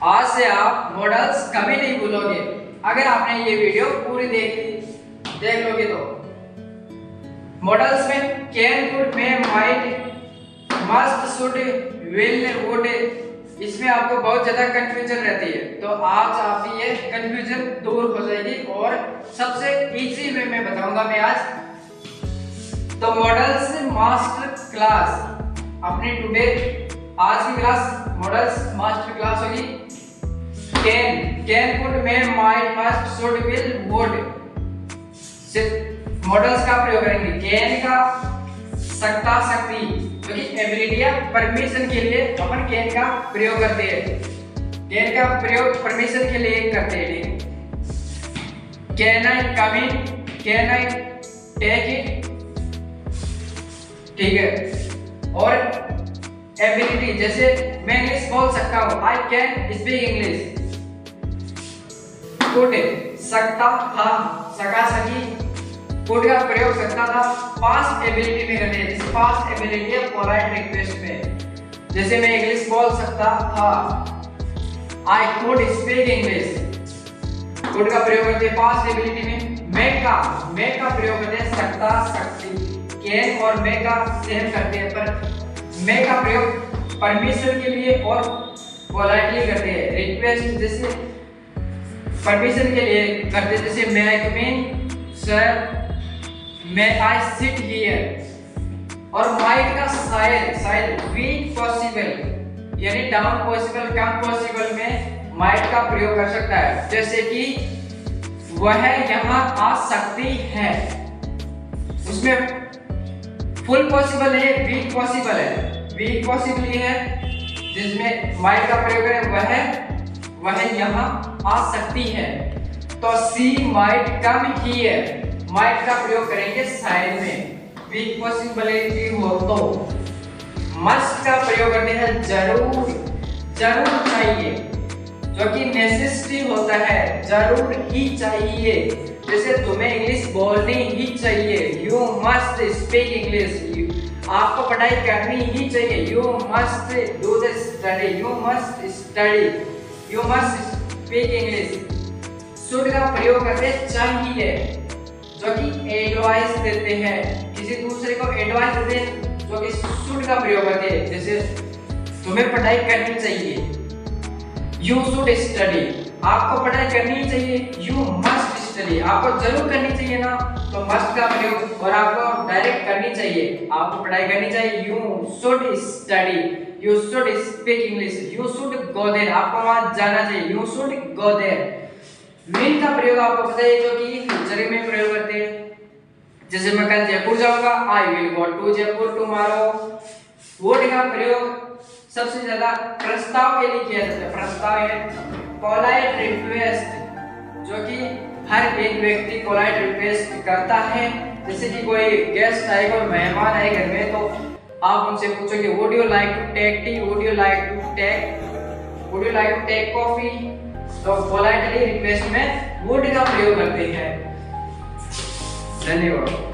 आज से आप मॉडल्स कभी नहीं भूलोगे अगर आपने ये वीडियो पूरी देख लोगे तो। मॉडल्स में can, could, may, might, must, should, will, would, इसमें आपको बहुत ज्यादा कंफ्यूजन रहती है, तो आज आपकी ये कंफ्यूजन दूर हो जाएगी और सबसे इजी वे में बताऊंगा मैं आज। तो मॉडल्स मास्टर क्लास अपनी टुडे आज की क्लास मॉडल्स मास्टर क्लास होगी। Can, could, may, might, must, should, will, would models का प्रयोग करेंगे। कैन का सकता, शक्ति, क्योंकि एबिलिटी या परमिशन के लिए अपन कैन का प्रयोग करते हैं। कैन का प्रयोग परमिशन के लिए करते हैं। Can I come in, can I take it, ठीक है। और एबिलिटी, जैसे मैं इंग्लिश बोल सकता हूँ, I can speak English. Could सकता था, सका सकी, कुड का प्रयोग सकता था पास्ट एबिलिटी में करते हैं। जैसे पास्ट एबिलिटी है पोलाइट रिक्वेस्ट में, जैसे मैं इंग्लिश बोल सकता था, I could speak English. Could का प्रयोग करते हैं पास्ट एबिलिटी में। मेक का प्रयोग करते हैं सकता, शक्ति। कैन और मे का सेम करते हैं, पर मे का प्रयोग परमिशन के लिए और पोलाइटली करते हैं। रिक्वेस्ट जैसे परमिशन के लिए करते हैं, जैसे may I come in sir, may I sit here. और माइट का शायद वीक पॉसिबल यानी डाउन पॉसिबल, कम पॉसिबल में माइट का प्रयोग कर सकता है, जैसे कि वह यहाँ आ सकती है। उसमें फुल पॉसिबल है, वीक पॉसिबल है। वीक पॉसिबल ये है जिसमें माइट का प्रयोग करें, वह यहाँ आ सकती है। तो सी माइट कम हियर, माइट का प्रयोग करेंगे शायद में, वीक पॉसिबिलिटी हो तो। मस्ट का प्रयोग करते हैं जरूर चाहिए, जो कि नेसेसिटी होता है, जरूर ही चाहिए। जैसे तुम्हें इंग्लिश बोलनी ही चाहिए, यू मस्ट स्पीक इंग्लिश, आपको पढ़ाई करनी ही चाहिए, you must do the study, you must study, you must speak English. Should का प्रयोग करते चाहिए, जो कि एडवाइस देते हैं, किसी दूसरे को एडवाइस देते हैं, जो कि शुड का प्रयोग करते हैं। जैसे तुम्हें पढ़ाई करनी चाहिए, यू शुड स्टडी, आपको पढ़ाई करनी चाहिए, यू मस्ट स्टडी, आपको जरूर करनी चाहिए ना, तो मस्ट का प्रयोग। और आपको डायरेक्ट करनी चाहिए, आपको पढ़ाई करनी चाहिए, you should study, you should speak English, you should go there, आपको वहां जाना चाहिए, you should go there. Will का प्रयोग आपको पता है, जो कि फ्यूचर में प्रयोग करते हैं। जैसे मैं कल जयपुर जाऊंगा, I will go to Jaipur tomorrow. Would का प्रयोग सबसे ज्यादा प्रस्ताव के लिए किया जाता है। प्रस्ताव है पोलाइट रिक्वेस्ट, जो कि हर एक व्यक्ति पोलाइट रिक्वेस्ट करता है। जैसे कि कोई गेस्ट आएगा और मेहमान आए घर में, तो आप उनसे पूछोगे would you like to take tea, would you like to take coffee. तो पोलाइटली रिक्वेस्ट में वुड का प्रयोग करते हैं। धन्यवाद।